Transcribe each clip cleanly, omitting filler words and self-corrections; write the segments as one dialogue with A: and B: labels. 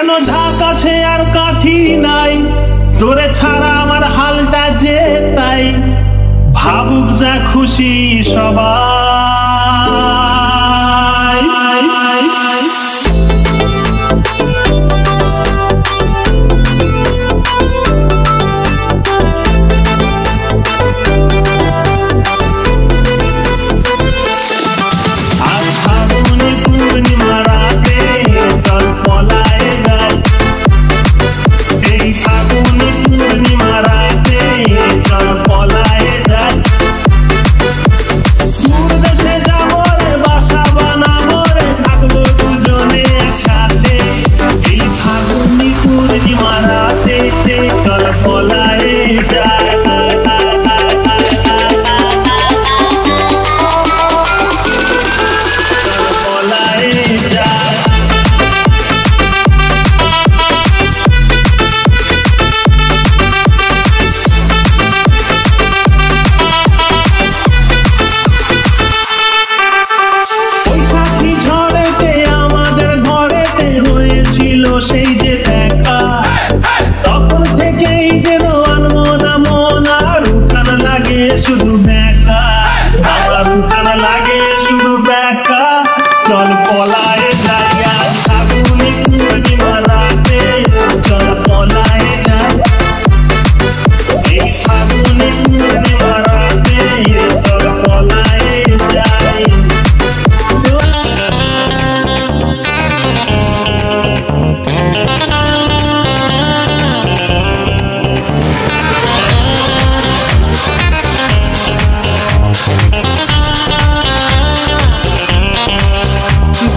A: কেন ঢাক আছে আর কাঠি নাই, তোরে ছাড়া আমার হালটা যে তাই, ভাবুক যা খুশি সবাই। আজ ফাগুনি পূর্ণিমা রাতে চল পলায় যাই, এই ফাগুনি পূর্ণিমা রাতে চল পলায় যাই। দূর দেশে যাবো রে, বাসা বানাবো রে, থাকবো দুজনে একসাথে, এই ফাগুনি পূর্ণিমা রাতে চল পলায় যাই। সেই যে দেখা, তখন থেকেই যেন আনমনা মন, আর উঠান লাগে শুধু বেকা, আমার উঠান লাগে শুধু বেকা, চল পলায় যাই। আজ ফাগুনি পূর্ণিমা রাতে চল পলায় যাই, এই ফাগুনি পূর্ণিমা রাতে চল পলায় যাই।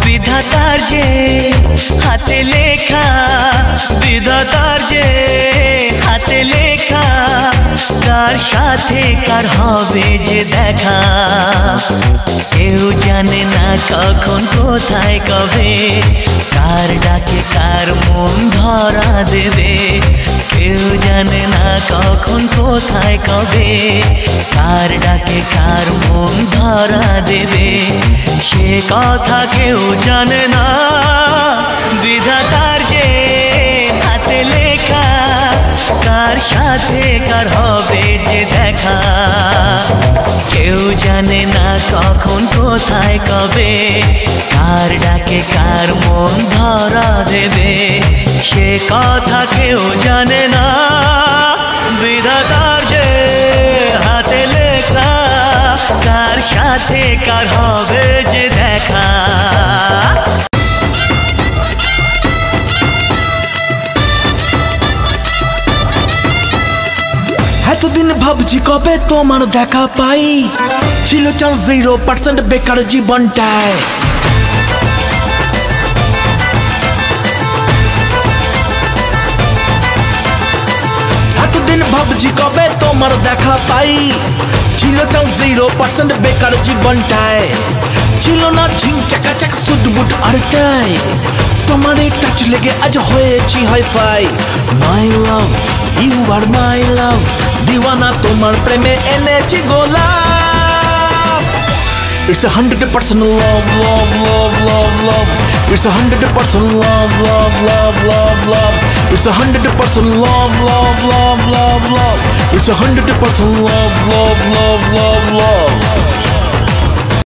B: বিধাতার যে হাতে লেখা, বিধাতার যে হাতে লেখা, কার সাথে কার হবে যে দেখা, কেউ জানে না কখন কোথায় কবে, কার ডাকে কার মন ধরা দেবে, কেউ জানে না কখন কোথায় কবে, কার ডাকে কার মন ধরা দেবে, সে কথা কেউ জানে না। বিধাতার যে হাতে লেখা, কার সাথে কার হবে যে দেখা, কেউ জানে না কখন কোথায় কবে, কার ডাকে কার মন ধরা দেবে, সে কথা কেউ জানে না। বিধাতার যে হাতে লেখা, কার সাথে কার হবে যে দেখা।
C: এতদিন ভাবছি কবে তোমার দেখা পাই, ছিল চান্স 0% বেকার জীবনটায়। এতদিন ভাবছি কবে তোমার দেখা পাই, ছিল চান্স 0% বেকার জীবনটায়। ছিল না ঝিং চাকাচাক সুদবুট আর টাই, তোমার এই টাচ লেগে আজ হয়েছি হাইফাই। মাই লাভ ইউ আর মাই লাভ, দিওয়ানা তোমার প্রেমে এনেছি গোলাপ। It's 100% love, love, love, love, love. It's 100% love, love, love, love, love. It's 100% love, love, love, love, love. It's 100% love, love, love, love, love.